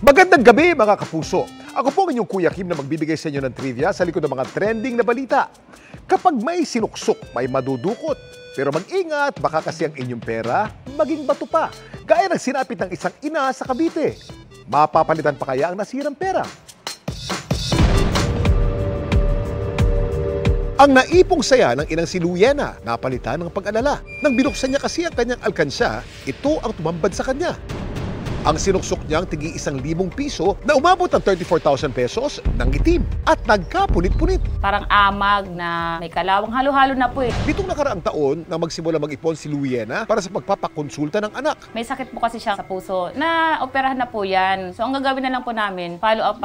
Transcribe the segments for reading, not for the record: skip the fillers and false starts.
Magandang gabi mga kapuso. Ako po ang inyong Kuya Kim na magbibigay sa inyo ng trivia sa likod ng mga trending na balita. Kapag may sinuksok, may madudukot. Pero mag-ingat, baka kasi ang inyong pera maging bato pa. Gaya ng sinapit ng isang ina sa Cavite. Mapapalitan pa kaya ang nasirang pera? Ang naipong saya ng inang si Luiena, napalitan ng pag-alala. Nang binuksan niya kasi ang kanyang alkansya, ito ang tumambad sa kanya. Ang sinuksok niyang tigi 1,000 piso na umabot ng 34,000 pesos ng itim at nagkapunit-punit. Parang amag na may kalawang halo-halo na po eh. Nitong nakaraang taon na magsimula mag-ipon si Luiena para sa pagpapakonsulta ng anak. May sakit po kasi siya sa puso na operahan na po yan. So ang gagawin na lang po namin, follow up.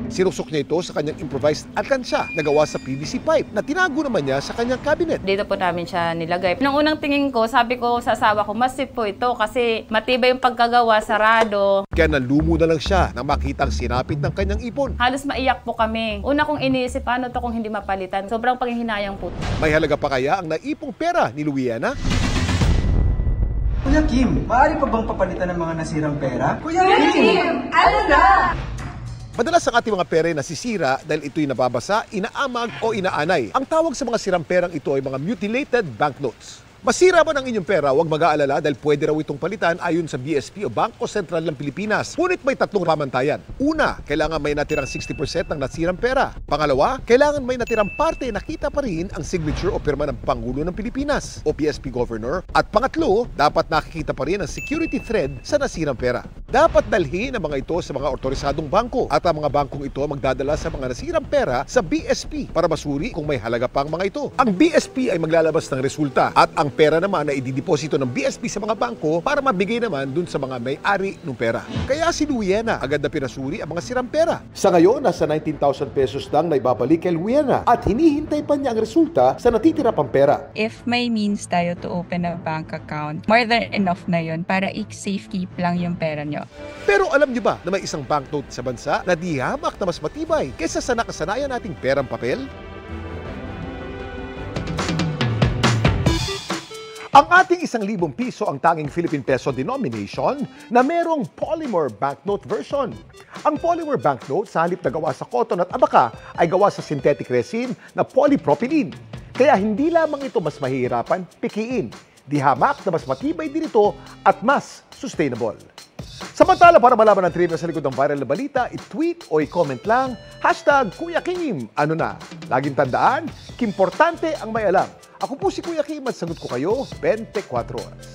Sinuksok niya ito sa kanyang improvised alkansya na gawa sa PVC pipe na tinago naman niya sa kanyang cabinet. Dito po namin siya nilagay. Nung unang tingin ko, sabi ko sa asawa ko, mas safe po ito kasi matibay yung pagkagawa, sarado. Kaya nalumo na lang siya nang makita ang sinapit ng kanyang ipon. Halos maiyak po kami. Una kong iniisip, paano to kung hindi mapalitan? Sobrang panghihinayang po. May halaga pa kaya ang naipong pera ni Luiena? Kuya Kim, maaari pa bang papalitan ng mga nasirang pera? Kuya Kim, ano na? Madalas ang ating mga pera ay nasisira dahil ito'y nababasa, inaamag o inaanay. Ang tawag sa mga sirang perang ito ay mga mutilated banknotes. Masira man ang inyong pera, huwag mag-aalala dahil pwede raw itong palitan ayon sa BSP o Bangko Sentral ng Pilipinas. Ngunit may tatlong pamantayan. Una, kailangan may natirang 60% ng nasirang pera. Pangalawa, kailangan may natirang parte na kita pa rin ang signature o pirma ng Pangulo ng Pilipinas o PSP Governor. At pangatlo, dapat nakikita pa rin ang security thread sa nasirang pera. Dapat dalhin ang mga ito sa mga otorisadong bangko at ang mga bangkong ito magdadala sa mga nasirang pera sa BSP para masuri kung may halaga pa ang mga ito. Ang BSP ay maglalabas ng resulta at ang pera naman ay idideposito ng BSP sa mga bangko para mabigay naman dun sa mga may-ari ng pera. Kaya si Luiena agad na pinasuri ang mga sirang pera. Sa ngayon, nasa 19,000 pesos lang na ibabalik kay Luiena at hinihintay pa niya ang resulta sa natitira pang pera. If may means tayo to open a bank account, more than enough na yun para i-safekeep lang yung pera nyo. Pero alam niyo ba na may isang banknote sa bansa na di hamak na mas matibay kaysa sa nakasanayan nating perang papel? Ang ating 1,000 piso ang tanging Philippine Peso denomination na merong polymer banknote version. Ang polymer banknote sa halip na gawa sa cotton at abaka ay gawa sa synthetic resin na polypropylene. Kaya hindi lamang ito mas mahihirapan pikiin. Di hamak na mas matibay din ito at mas sustainable. Samantala, para malaman ang trivia sa likod ng viral na balita, i-tweet o i-comment lang, #Kuya Kim. Ano na? Laging tandaan, kimportante ang may alam. Ako po si Kuya Kim at sagot ko kayo 24 oras.